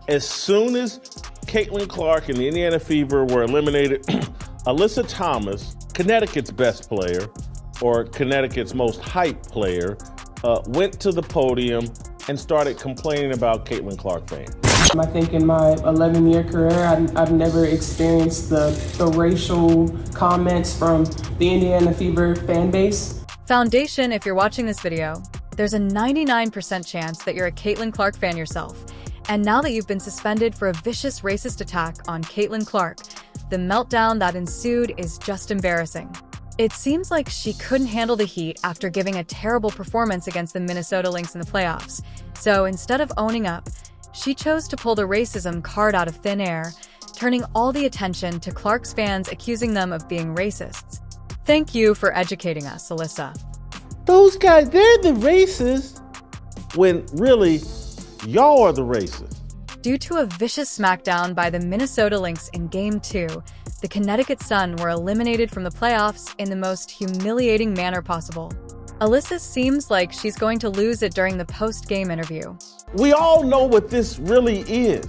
As soon as Caitlin Clark and the Indiana Fever were eliminated, Alyssa Thomas, Connecticut's best player, or Connecticut's most hyped player, went to the podium and started complaining about Caitlin Clark fans. I think in my 11-year career, I've never experienced the racial comments from the Indiana Fever fan base. Foundation, if you're watching this video, there's a 99% chance that you're a Caitlin Clark fan yourself. And now that you've been suspended for a vicious racist attack on Caitlin Clark, the meltdown that ensued is just embarrassing. It seems like she couldn't handle the heat after giving a terrible performance against the Minnesota Lynx in the playoffs. So instead of owning up, she chose to pull the racism card out of thin air, turning all the attention to Clark's fans accusing them of being racists. Thank you for educating us, Alyssa. Those guys, they're the racists, when really, y'all are the racists. Due to a vicious smackdown by the Minnesota Lynx in Game 2, the Connecticut Sun were eliminated from the playoffs in the most humiliating manner possible. Alyssa seems like she's going to lose it during the post-game interview. We all know what this really is.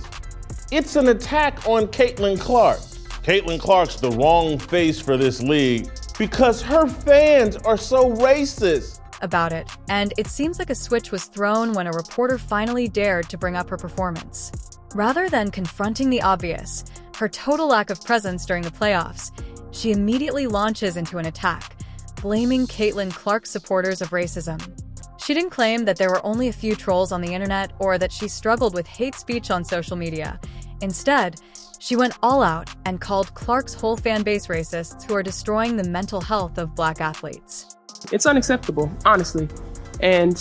It's an attack on Caitlin Clark. Caitlin Clark's the wrong face for this league because her fans are so racist About it, and it seems like a switch was thrown when a reporter finally dared to bring up her performance. Rather than confronting the obvious, her total lack of presence during the playoffs, she immediately launches into an attack, blaming Caitlin Clark's supporters of racism. She didn't claim that there were only a few trolls on the internet or that she struggled with hate speech on social media. Instead, she went all out and called Clark's whole fan base racists who are destroying the mental health of Black athletes. It's unacceptable, honestly. And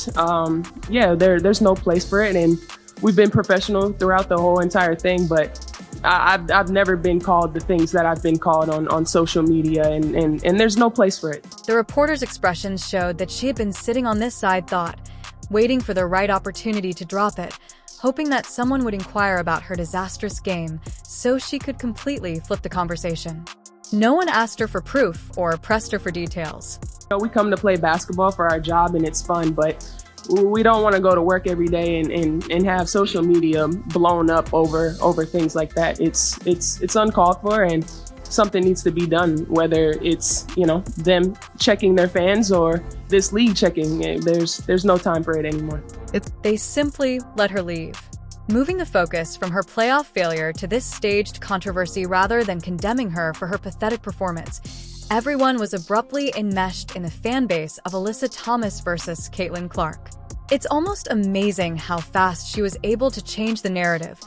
there's no place for it. And we've been professional throughout the whole entire thing, but I've never been called the things that I've been called on social media, and there's no place for it. The reporter's expressions showed that she had been sitting on this side thought, waiting for the right opportunity to drop it, hoping that someone would inquire about her disastrous game so she could completely flip the conversation. No one asked her for proof or pressed her for details. We come to play basketball for our job and it's fun, but we don't want to go to work every day and have social media blown up over things like that. It's uncalled for, and something needs to be done, whether it's, them checking their fans or this league checking. There's no time for it anymore. They simply let her leave, moving the focus from her playoff failure to this staged controversy rather than condemning her for her pathetic performance. Everyone was abruptly enmeshed in the fan base of Alyssa Thomas versus Caitlin Clark. It's almost amazing how fast she was able to change the narrative,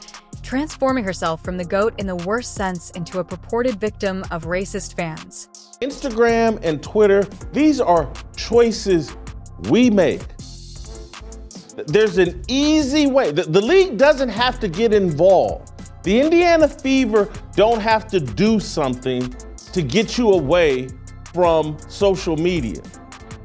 transforming herself from the GOAT in the worst sense into a purported victim of racist fans. Instagram and Twitter, these are choices we make. There's an easy way. The league doesn't have to get involved. The Indiana Fever don't have to do something to get you away from social media.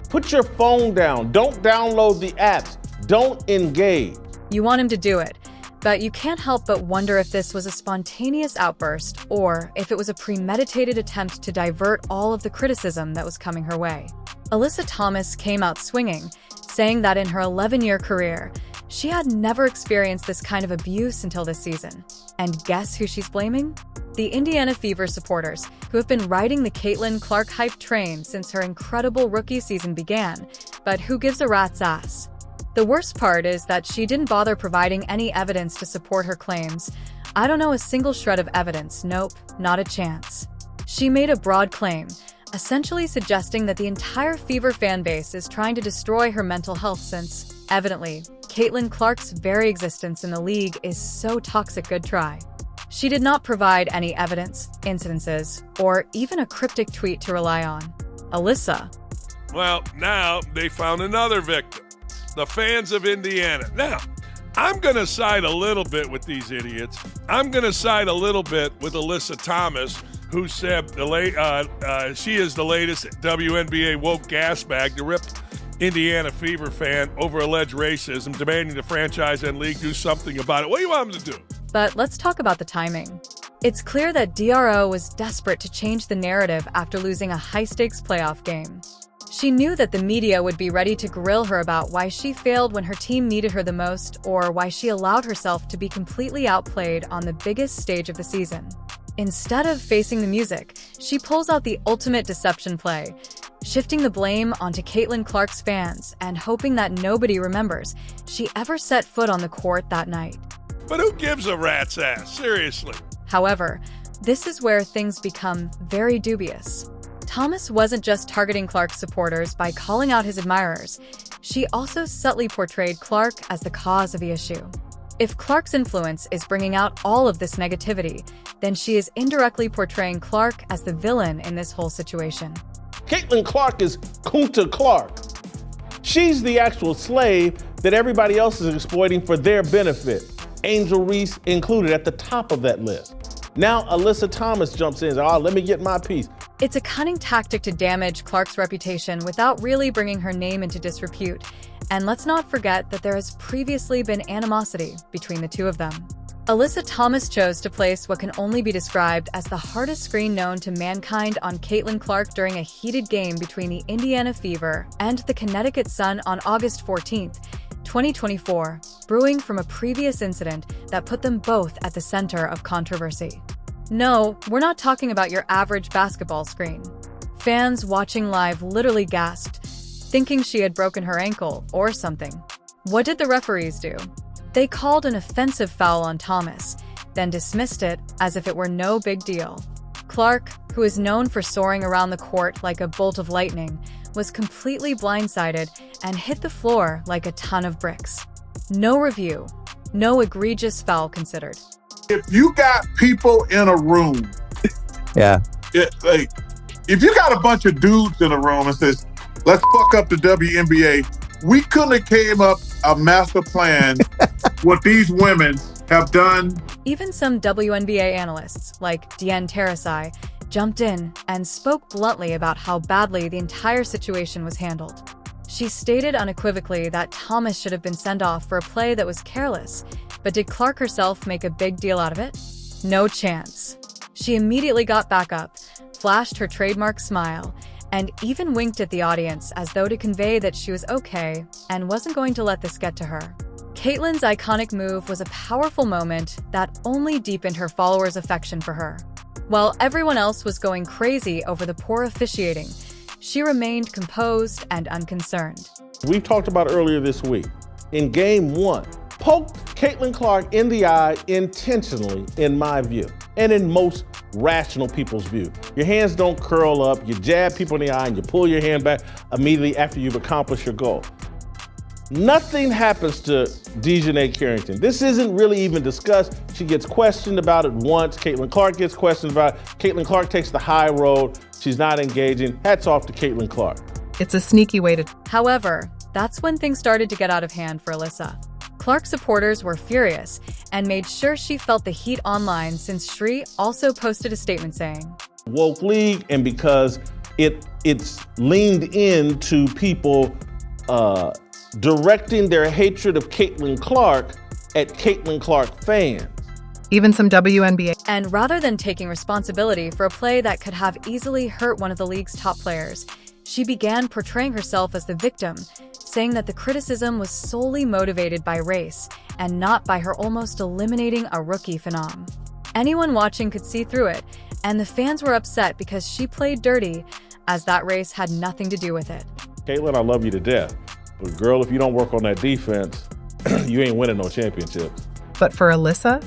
Put your phone down. Don't download the apps. Don't engage. You want him to do it, but you can't help but wonder if this was a spontaneous outburst or if it was a premeditated attempt to divert all of the criticism that was coming her way. Alyssa Thomas came out swinging, saying that in her 11-year career, she had never experienced this kind of abuse until this season. And guess who she's blaming? The Indiana Fever supporters, who have been riding the Caitlin Clark hype train since her incredible rookie season began, but who gives a rat's ass? The worst part is that she didn't bother providing any evidence to support her claims. I don't know a single shred of evidence, nope, not a chance. She made a broad claim, essentially suggesting that the entire Fever fan base is trying to destroy her mental health since, evidently, Caitlin Clark's very existence in the league is so toxic. Good try. She did not provide any evidence, incidences, or even a cryptic tweet to rely on. Alyssa. Well, now they found another victim. The fans of Indiana. Now, I'm going to side a little bit with these idiots. I'm going to side a little bit with Alyssa Thomas, who said she is the latest WNBA woke gas bag to rip Indiana Fever fan over alleged racism, demanding the franchise and league do something about it. What do you want them to do? But let's talk about the timing. It's clear that DRO was desperate to change the narrative after losing a high-stakes playoff game. She knew that the media would be ready to grill her about why she failed when her team needed her the most, or why she allowed herself to be completely outplayed on the biggest stage of the season. Instead of facing the music, she pulls out the ultimate deception play, shifting the blame onto Caitlin Clark's fans and hoping that nobody remembers she ever set foot on the court that night. But who gives a rat's ass? Seriously. However, this is where things become very dubious. Thomas wasn't just targeting Clark's supporters by calling out his admirers. She also subtly portrayed Clark as the cause of the issue. If Clark's influence is bringing out all of this negativity, then she is indirectly portraying Clark as the villain in this whole situation. Caitlin Clark is Kunta Clark. She's the actual slave that everybody else is exploiting for their benefit. Angel Reese included at the top of that list. Now Alyssa Thomas jumps in and says, "Oh, let me get my piece." It's a cunning tactic to damage Clark's reputation without really bringing her name into disrepute. And let's not forget that there has previously been animosity between the two of them. Alyssa Thomas chose to place what can only be described as the hardest screen known to mankind on Caitlin Clark during a heated game between the Indiana Fever and the Connecticut Sun on August 14th, 2024, brewing from a previous incident that put them both at the center of controversy. No, we're not talking about your average basketball screen. Fans watching live literally gasped, thinking she had broken her ankle or something. What did the referees do? They called an offensive foul on Thomas, then dismissed it as if it were no big deal. Clark, who is known for soaring around the court like a bolt of lightning, was completely blindsided and hit the floor like a ton of bricks. No review, no egregious foul considered. If you got people in a room, if you got a bunch of dudes in a room and says, "Let's fuck up the WNBA," we couldn't have came up a master plan what these women have done. Even some WNBA analysts, like Deanne Terasai, jumped in and spoke bluntly about how badly the entire situation was handled. She stated unequivocally that Thomas should have been sent off for a play that was careless, but did Clark herself make a big deal out of it? No chance. She immediately got back up, flashed her trademark smile, and even winked at the audience as though to convey that she was okay and wasn't going to let this get to her. Caitlin's iconic move was a powerful moment that only deepened her followers' affection for her. While everyone else was going crazy over the poor officiating, she remained composed and unconcerned. We've talked about earlier this week. In game one, poked Caitlin Clark in the eye intentionally, in my view, and in most rational people's view. Your hands don't curl up, you jab people in the eye and you pull your hand back immediately after you've accomplished your goal. Nothing happens to Dejanay Carrington. This isn't really even discussed. She gets questioned about it once. Caitlin Clark gets questioned about it. Caitlin Clark takes the high road. She's not engaging. Hats off to Caitlin Clark. It's a sneaky way to... However, that's when things started to get out of hand for Alyssa. Clark supporters were furious and made sure she felt the heat online, since Shri also posted a statement saying, "Woke league," and because it's leaned into people directing their hatred of Caitlin Clark at Caitlin Clark fans. Even some WNBA. And rather than taking responsibility for a play that could have easily hurt one of the league's top players, she began portraying herself as the victim, saying that the criticism was solely motivated by race and not by her almost eliminating a rookie phenom. Anyone watching could see through it, and the fans were upset because she played dirty, as that race had nothing to do with it. Caitlin, I love you to death. But girl, if you don't work on that defense, you ain't winning no championships. But for Alyssa?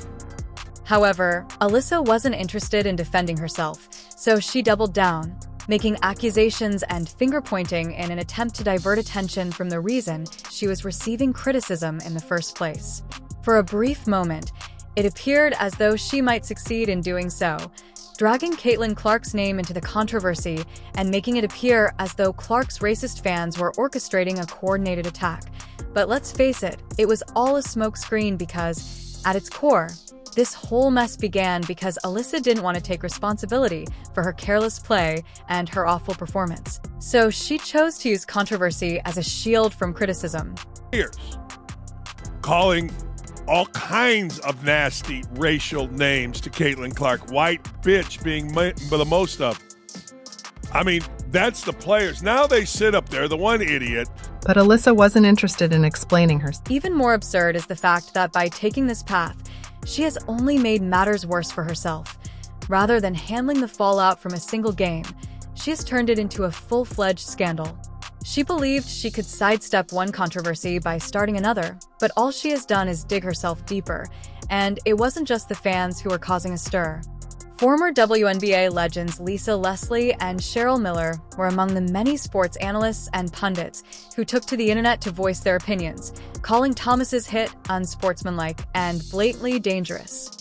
However, Alyssa wasn't interested in defending herself, so she doubled down, making accusations and finger-pointing in an attempt to divert attention from the reason she was receiving criticism in the first place. For a brief moment, it appeared as though she might succeed in doing so, dragging Caitlin Clark's name into the controversy and making it appear as though Clark's racist fans were orchestrating a coordinated attack. But let's face it, it was all a smokescreen because, at its core, this whole mess began because Alyssa didn't want to take responsibility for her careless play and her awful performance. So she chose to use controversy as a shield from criticism. Calling all kinds of nasty racial names to Caitlin Clark, white bitch being the most of. I mean, That's the players. Now they sit up there, the one idiot. But Alyssa wasn't interested in explaining her. Even more absurd is the fact that by taking this path, she has only made matters worse for herself. Rather than handling the fallout from a single game, she has turned it into a full-fledged scandal. She believed she could sidestep one controversy by starting another, but all she has done is dig herself deeper, and it wasn't just the fans who were causing a stir. Former WNBA legends Lisa Leslie and Cheryl Miller were among the many sports analysts and pundits who took to the internet to voice their opinions, calling Thomas's hit unsportsmanlike and blatantly dangerous.